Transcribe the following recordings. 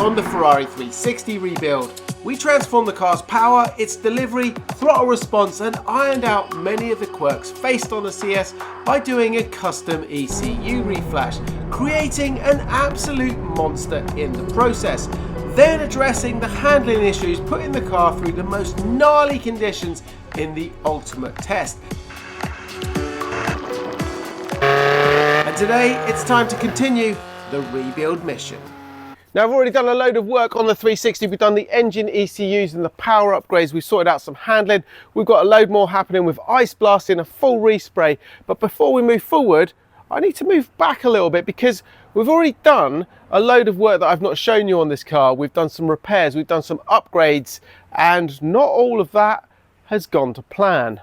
on the Ferrari 360 rebuild. We transformed the car's power, its delivery, throttle response and ironed out many of the quirks faced on the CS by doing a custom ECU reflash, creating an absolute monster in the process. Then addressing the handling issues, putting the car through the most gnarly conditions in the ultimate test. And today it's time to continue the rebuild mission. Now I've already done a load of work on the 360, we've done the engine ECUs and the power upgrades, we've sorted out some handling, we've got a load more happening with ice blasting, a full respray. But before we move forward, I need to move back a little bit because we've already done a load of work that I've not shown you on this car. We've done some repairs, we've done some upgrades, and not all of that has gone to plan.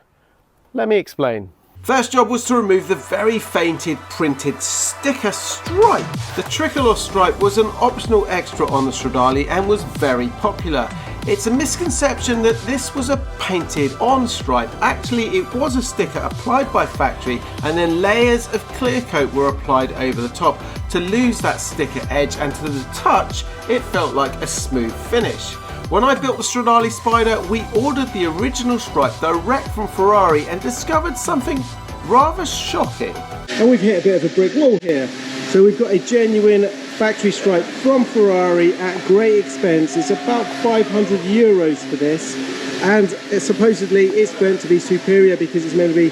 Let me explain. First job was to remove the very fainted printed sticker stripe. The tricolor stripe was an optional extra on the Stradale and was very popular. It's a misconception that this was a painted on stripe. Actually, it was a sticker applied by factory and then layers of clear coat were applied over the top to lose that sticker edge, and to the touch it felt like a smooth finish. When I built the Stradale Spider, we ordered the original stripe direct from Ferrari and discovered something rather shocking. And we've hit a bit of a brick wall here. So we've got a genuine factory stripe from Ferrari at great expense. It's about 500 euros for this, and supposedly it's meant to be superior because it's meant to be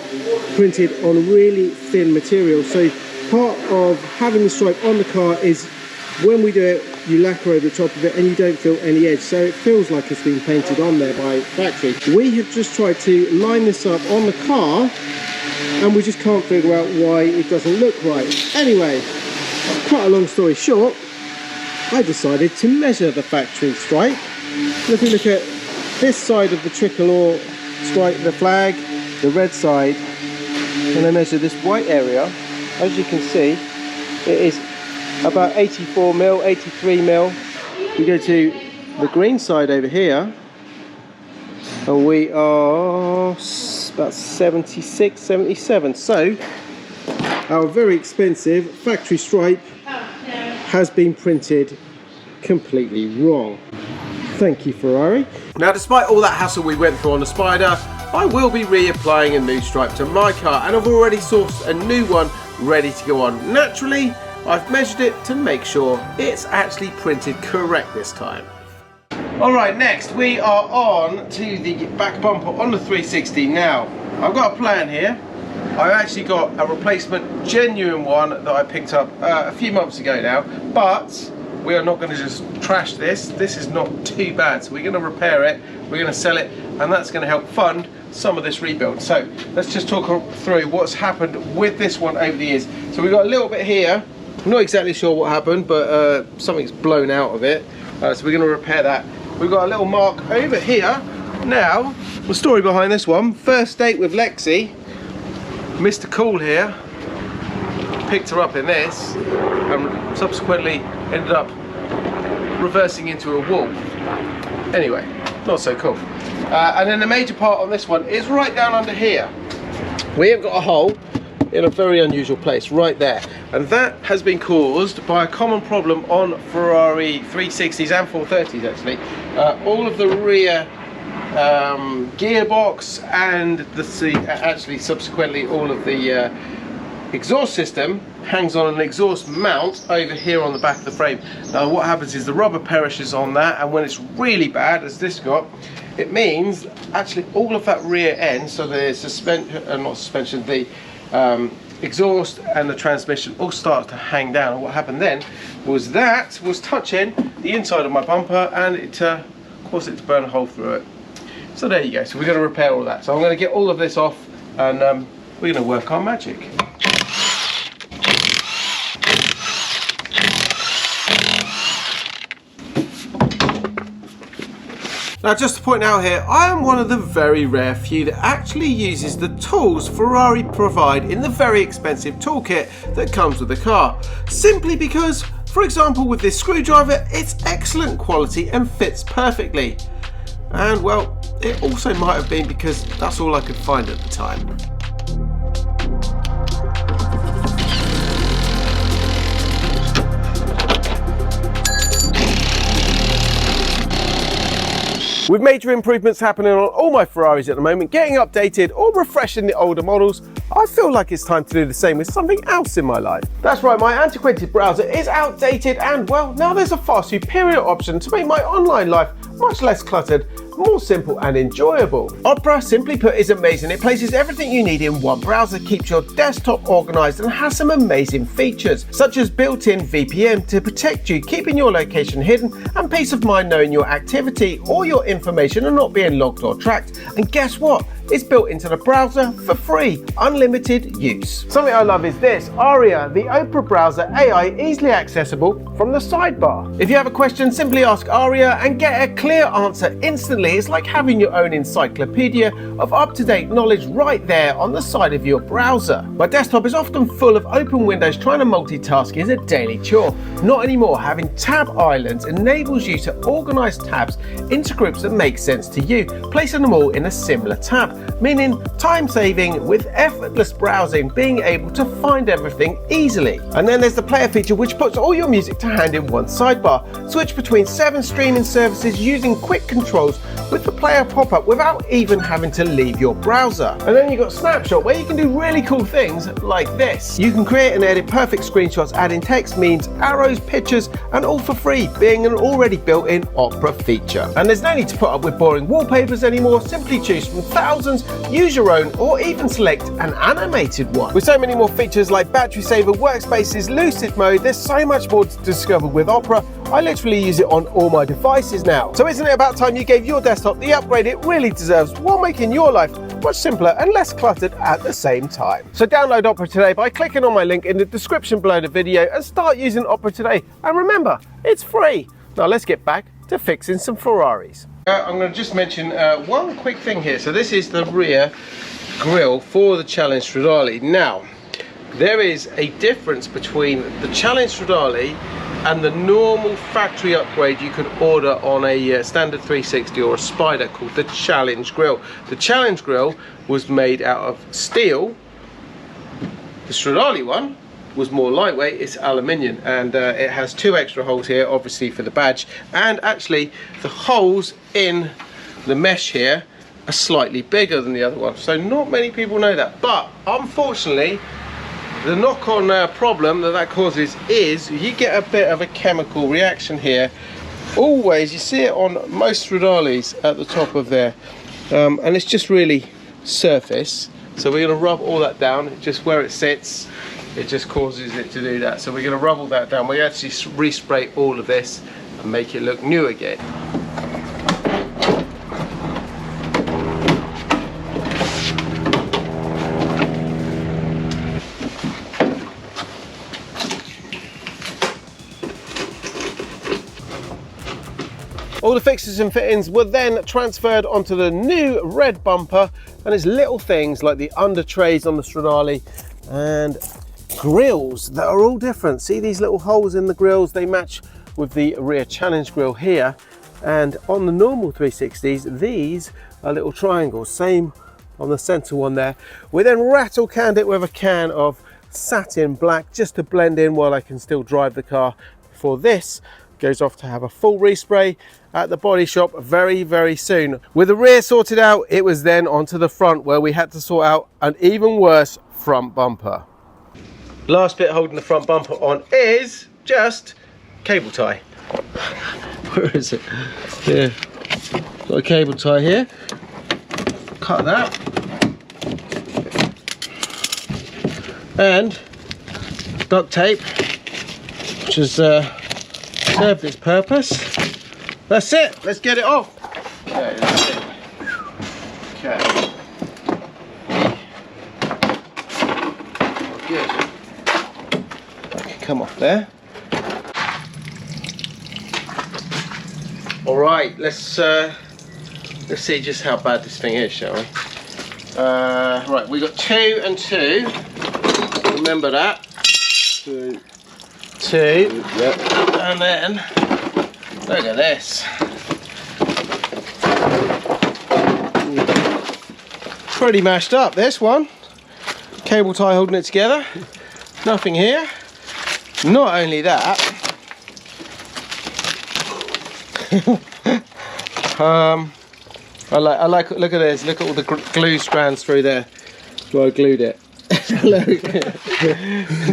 printed on really thin material. So part of having the stripe on the car is when we do it, you lacquer over the top of it and you don't feel any edge, so it feels like it's been painted on there by factory. We have just tried to line this up on the car and we just can't figure out why it doesn't look right. Anyway, cut a long story short, I decided to measure the factory stripe. If we look at this side of the tricolor stripe, the flag, the red side, and I measure this white area, as you can see, it is about 84 mil, 83 mil. We go to the green side over here and we are about 76, 77. So our very expensive factory stripe has been printed completely wrong. Thank you, Ferrari. Now, despite all that hassle we went through on the Spider, I will be reapplying a new stripe to my car, and I've already sourced a new one ready to go on. Naturally, I've measured it to make sure it's actually printed correct this time. Alright, next we are on to the back bumper on the 360. Now, I've got a plan here. I've actually got a replacement genuine one that I picked up a few months ago now, but we are not going to just trash this. This is not too bad, so we're going to repair it, we're going to sell it, and that's going to help fund some of this rebuild. So let's just talk through what's happened with this one over the years. So we've got a little bit here. I'm not exactly sure what happened, but something's blown out of it, so we're going to repair that. We've got a little mark over here. Now, the story behind this one, first date with Lexi, Mr. Cool here picked her up in this and subsequently ended up reversing into a wall. Anyway, not so cool. And then the major part on this one is right down under here. We have got a hole in a very unusual place right there, and that has been caused by a common problem on Ferrari 360s and 430s actually. All of the rear gearbox and the seat, actually subsequently all of the exhaust system hangs on an exhaust mount over here on the back of the frame. Now what happens is the rubber perishes on that, and when it's really bad as this got, it means actually all of that rear end, so the suspension, the exhaust and the transmission all start to hang down. And what happened then was that was touching the inside of my bumper, and it caused it to burn a hole through it. So there you go. So we're going to repair all that. So I'm going to get all of this off, and we're going to work our magic. Now, just to point out here, I am one of the very rare few that actually uses the tools Ferrari provide in the very expensive toolkit that comes with the car. Simply because, for example, with this screwdriver, it's excellent quality and fits perfectly. And well, it also might have been because that's all I could find at the time. With major improvements happening on all my Ferraris at the moment, getting updated or refreshing the older models, I feel like it's time to do the same with something else in my life. That's right, my antiquated browser is outdated and, well, now there's a far superior option to make my online life much less cluttered, more simple and enjoyable. Opera, simply put, is amazing. It places everything you need in one browser, keeps your desktop organized and has some amazing features, such as built-in VPN to protect you, keeping your location hidden, and peace of mind knowing your activity or your information are not being logged or tracked. And guess what? It's built into the browser for free, unlimited use. Something I love is this, Aria, the Opera browser AI easily accessible from the sidebar. If you have a question, simply ask Aria and get a clear answer instantly. It's like having your own encyclopedia of up-to-date knowledge right there on the side of your browser. My desktop is often full of open windows. Trying to multitask is a daily chore. Not anymore. Having tab islands enables you to organize tabs into groups that make sense to you, placing them all in a similar tab, meaning time saving with effortless browsing, being able to find everything easily. And then there's the player feature, which puts all your music to hand in one sidebar. Switch between 7 streaming services using quick controls with the player pop-up without even having to leave your browser. And then you've got Snapshot, where you can do really cool things like this. You can create and edit perfect screenshots, adding text, memes, arrows, pictures, and all for free, being an already built-in Opera feature. And there's no need to put up with boring wallpapers anymore. Simply choose from thousands, use your own, or even select an animated one. With so many more features like battery saver, workspaces, lucid mode, there's so much more to discover with Opera. I literally use it on all my devices now. So isn't it about time you gave your desktop the upgrade it really deserves, while making your life much simpler and less cluttered at the same time? So download Opera today by clicking on my link in the description below the video and start using Opera today. And remember, it's free. Now let's get back to fixing some Ferraris. I'm going to just mention one quick thing here. So this is the rear grille for the Challenge Stradale. Now, there is a difference between the Challenge Stradale and the normal factory upgrade you could order on a standard 360 or a Spider, called the Challenge grille. The Challenge grille was made out of steel. The Stradale one was more lightweight, it's aluminium, and it has 2 extra holes here, obviously for the badge, and actually the holes in the mesh here are slightly bigger than the other one, so not many people know that. But unfortunately, the knock-on problem that causes is you get a bit of a chemical reaction here. Always, you see it on most Stradales at the top of there, and it's just really surface. So we're going to rub all that down, just where it sits. It just causes it to do that. So we're going to rub all that down. We actually respray all of this and make it look new again. All the fixtures and fittings were then transferred onto the new red bumper, and it's little things like the under trays on the Stradale and grills that are all different. See these little holes in the grills? They match with the rear Challenge grille here, and on the normal 360s these are little triangles, same on the center one there. We then rattle canned it with a can of satin black just to blend in while I can still drive the car, before this goes off to have a full respray at the body shop very, very soon. With the rear sorted out, it was then onto the front, where we had to sort out an even worse front bumper. Last bit holding the front bumper on is just cable tie. Where is it? Here. Got a cable tie here. Cut that. And duct tape, which has served its purpose. That's it. Let's get it off. Okay, that's it. Okay. Good. That can come off there. All right. Let's see just how bad this thing is, shall we? Right. We got 2 and 2. Remember that. 2. Yep. And then look at this. Pretty mashed up, this one. Cable tie holding it together. Nothing here. Not only that, I like, look at this, look at all the glue strands through there where I glued it. Look,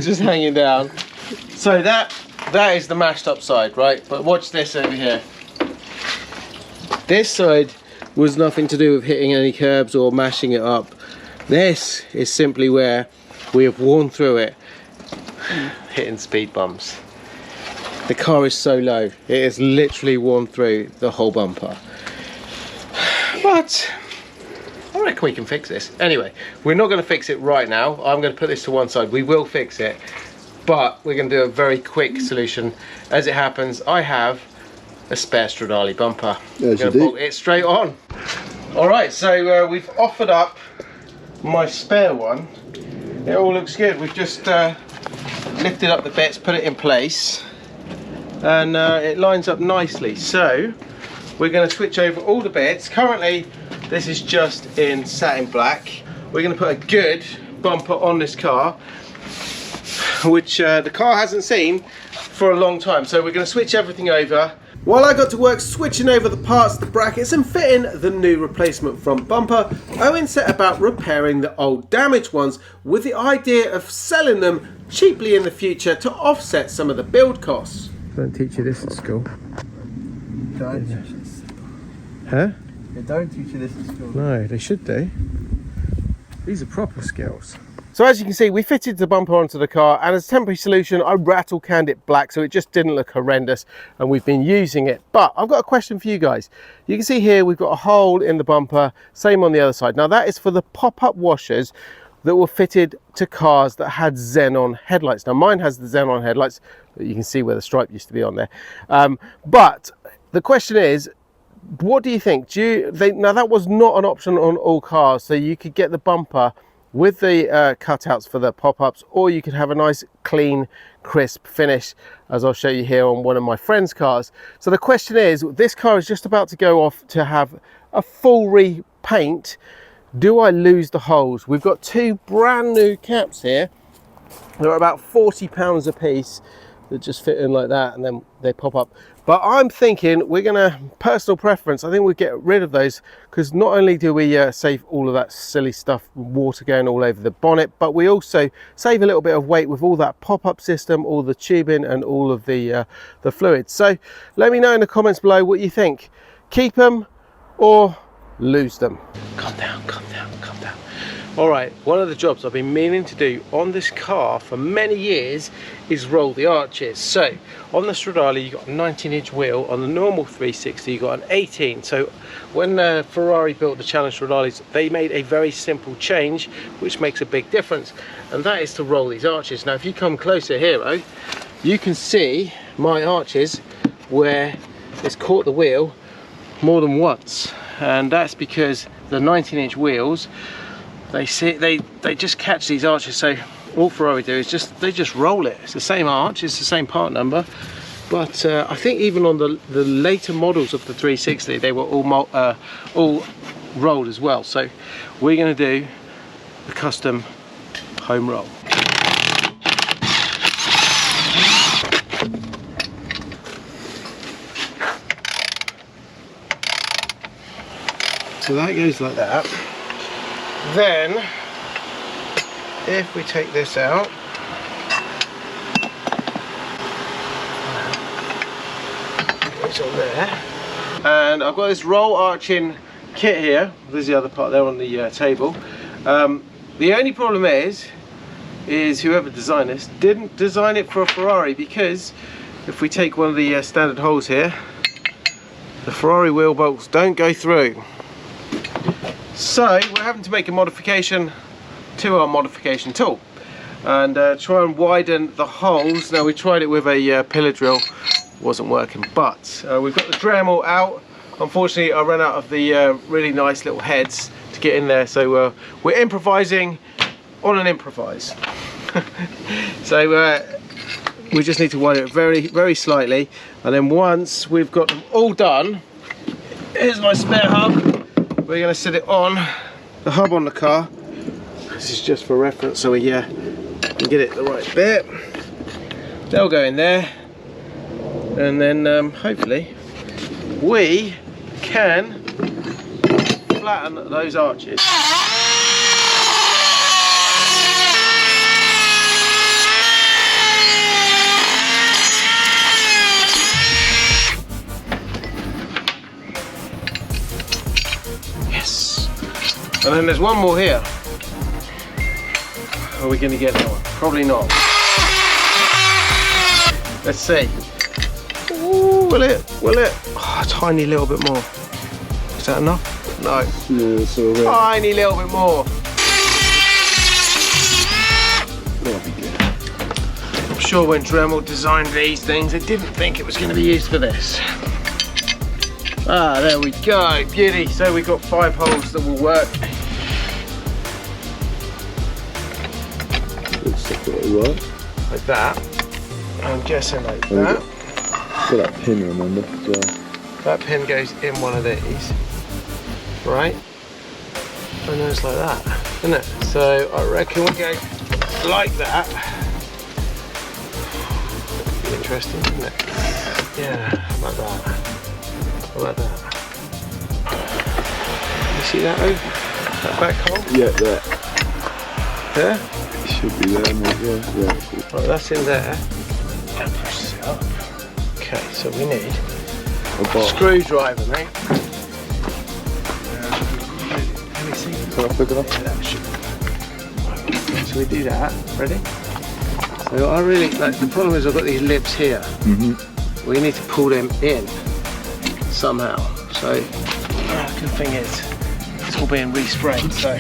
just hanging down. So that is the mashed up side, right? But watch this over here. This side was nothing to do with hitting any curbs or mashing it up. This is simply where we have worn through it, hitting speed bumps. The car is so low, it is literally worn through the whole bumper. But I reckon we can fix this. Anyway, we're not going to fix it right now. I'm going to put this to one side. We will fix it, but we're going to do a very quick solution. As it happens, I have a spare Stradale bumper. I'm going to bolt it straight on. All right, so we've offered up my spare one. It all looks good. We've just lifted up the bits, put it in place, and it lines up nicely. So we're going to switch over all the bits. Currently, this is just in satin black. We're going to put a good bumper on this car, which the car hasn't seen for a long time. So we're going to switch everything over. While I got to work switching over the parts, the brackets and fitting the new replacement front bumper, Owen set about repairing the old damaged ones with the idea of selling them cheaply in the future to offset some of the build costs. Don't teach you this at school. Don't. Huh? They don't teach you this at school. No, they should do. These are proper skills. So as you can see, we fitted the bumper onto the car, and as a temporary solution, I rattle canned it black so it just didn't look horrendous, and we've been using it. But I've got a question for you guys. You can see here we've got a hole in the bumper, same on the other side. Now that is for the pop-up washers that were fitted to cars that had xenon headlights. Now mine has the xenon headlights, but you can see where the stripe used to be on there. But the question is, what do you think? Now that was not an option on all cars, so you could get the bumper with the cutouts for the pop-ups, or you could have a nice clean crisp finish, as I'll show you here on one of my friend's cars. So the question is, this car is just about to go off to have a full repaint. Do I lose the holes? We've got two brand new caps here. They're about £40 a piece that just fit in like that, and then they pop up. But I'm thinking we're gonna, personal preference, I think we'll get rid of those, because not only do we save all of that silly stuff, water going all over the bonnet, but we also save a little bit of weight with all that pop-up system, all the tubing and all of the fluids. So let me know in the comments below what you think. Keep them or lose them. Calm down, calm down, calm down. All right, one of the jobs I've been meaning to do on this car for many years is roll the arches. So on the Stradale, you got a 19-inch wheel. On the normal 360, you got an 18. So when Ferrari built the Challenge Stradales, they made a very simple change, which makes a big difference, and that is to roll these arches. Now, if you come closer here, you can see my arches where it's caught the wheel more than once, and that's because the 19-inch wheels, they just catch these arches. So all Ferrari do is they just roll it. It's the same arch, it's the same part number, but I think even on the later models of the 360, they were all rolled as well. So we're going to do the custom home roll. So that goes like that. Then, if we take this out, it's on there, and I've got this roll arching kit here. There's the other part there on the table. The only problem is whoever designed this didn't design it for a Ferrari, because if we take one of the standard holes here, the Ferrari wheel bolts don't go through. So we're having to make a modification to our modification tool and try and widen the holes. Now we tried it with a pillar drill, wasn't working, but we've got the Dremel out. Unfortunately, I ran out of the really nice little heads to get in there, so we're improvising on an improvise. So we just need to widen it very, very slightly, and then once we've got them all done, here's my spare hub. We're going to set it on the hub on the car. This is just for reference, so we can get it the right bit. They'll go in there, and then hopefully we can flatten those arches. Yes. And then there's one more here. Are we going to get that one? Probably not. Let's see. Ooh, will it? Will it? Oh, a tiny little bit more. Is that enough? No. Yeah, it's all right. Tiny little bit more. I'm sure when Dremel designed these things, they didn't think it was going to be used for this. Ah, there we go. Beauty. So we've got 5 holes that will work. Looks like it'll work. Like that. I'm guessing like Oh, that. Got that pin, remember? As well. That pin goes in one of these, right? And then it's like that, isn't it? So I reckon we go like that. Be interesting, isn't it? Yeah, like that. Like that. You see that over? That back hole? Yeah, there. There? It should be there, mate. Yeah, yeah. Cool. Right, that's in there. And push it up. Okay, so we need a screwdriver, mate. Let me see. Can I pick it up? Yeah, that should. Right, so we do that. Ready? So I really like. The problem is I've got these lips here. Mm-hmm. We need to pull them in somehow. So the good thing is it's all being resprayed. So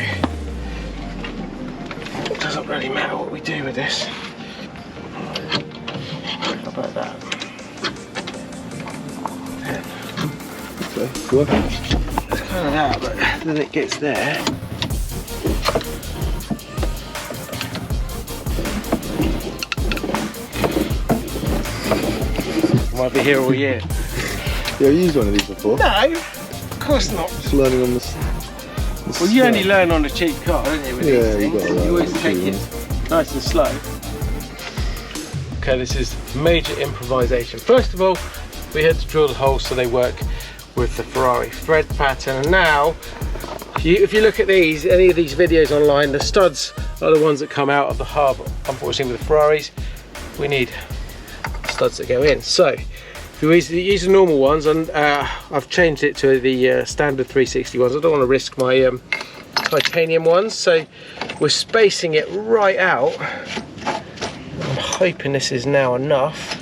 it doesn't really matter what we do with this. How about that? Okay, working. It's kind of that, but then it gets there. Might be here all year. Yeah, I used one of these before. No, of course not. Just learning on the Well, you only learn on a cheap car, don't you, with Yeah, these you things? gotta learn You always on the take cheap it nice and slow. Okay, this is major improvisation. First of all, we had to drill the holes so they work with the Ferrari thread pattern. And now, if you look at these, any of these videos online, the studs are the ones that come out of the hub. Unfortunately, with the Ferraris, we need studs that go in. So, if you use the normal ones, and I've changed it to the standard 360 ones. I don't want to risk my titanium ones, so we're spacing it right out. I'm hoping this is now enough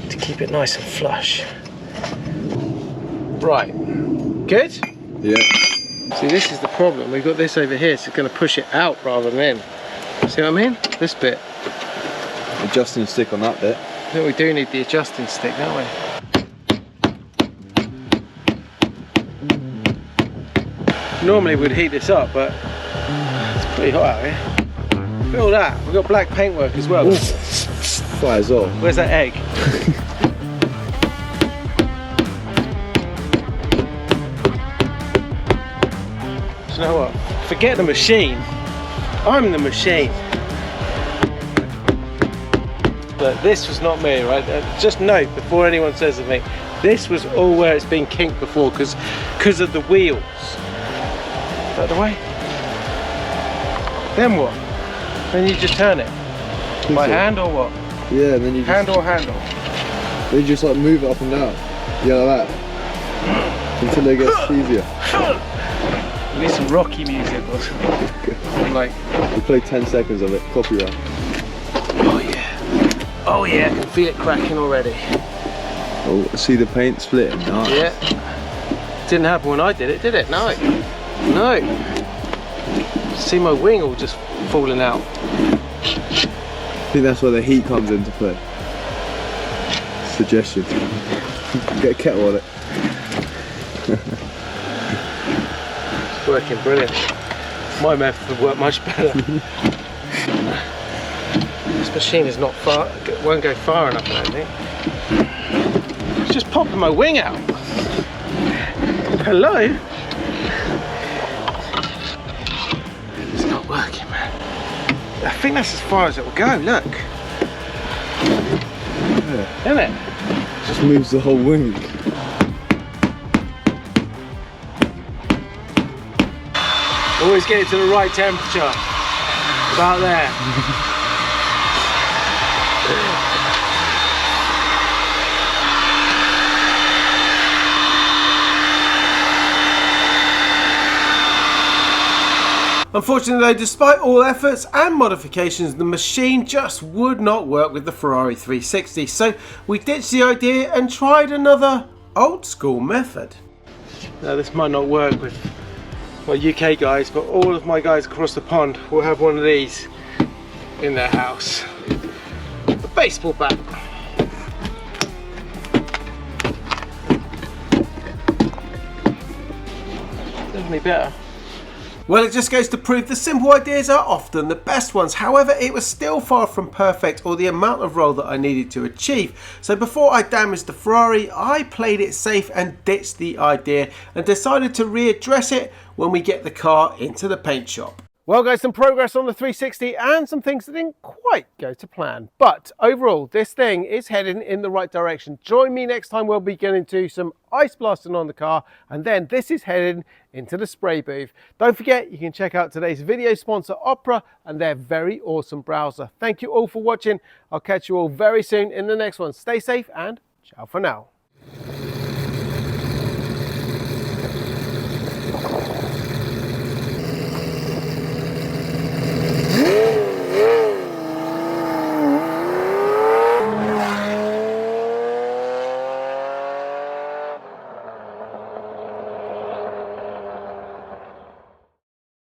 to keep it nice and flush. Right, good? Yeah. See, this is the problem. We've got this over here, so it's going to push it out rather than in. See what I mean? This bit. Adjusting stick on that bit. I think we do need the adjusting stick, don't we? Normally we'd heat this up, but it's pretty hot out here. Look at all that. We've got black paintwork as well. Ooh. Fires off. Where's that egg? Do you know what? Forget the machine. I'm the machine. But this was not me, right? Just note before anyone says to me, this was all where it's been kinked before because of the wheels. Is that the way? Then what? Then you just turn it. By hand or what? Yeah, and then you just, Hand or handle? then you just like move it up and down. Yeah, like that. Until it gets easier. We need some Rocky music or something. I'm like, We play 10 seconds of it, copyright. oh yeah. Oh yeah, I can feel it cracking already. Oh, see the paint splitting. Nice. Yeah. Didn't happen when I did it, did it? No. No. See my wing all just falling out. I think that's where the heat comes into play. Suggestion. Get a kettle on it. It's working brilliant. My method would work much better. This machine is not far, won't go far enough, I don't think. It's just popping my wing out. Hello? It's not working, man. I think that's as far as it will go, look. Yeah. Isn't it? Just moves the whole wing. Always get it to the right temperature. About there. Unfortunately though, despite all efforts and modifications, the machine just would not work with the Ferrari 360, so we ditched the idea and tried another old school method. Now this might not work with my UK guys, but all of my guys across the pond will have one of these in their house. A baseball bat. Definitely better. Well, it just goes to prove the simple ideas are often the best ones. However, it was still far from perfect or the amount of roll that I needed to achieve. So before I damaged the Ferrari, I played it safe and ditched the idea and decided to readdress it when we get the car into the paint shop. Well guys, some progress on the 360 and some things that didn't quite go to plan. But overall, this thing is heading in the right direction. Join me next time, we'll be getting to some ice blasting on the car, and then this is heading into the spray booth. Don't forget, you can check out today's video sponsor, Opera, and their very awesome browser. Thank you all for watching. I'll catch you all very soon in the next one. Stay safe and ciao for now.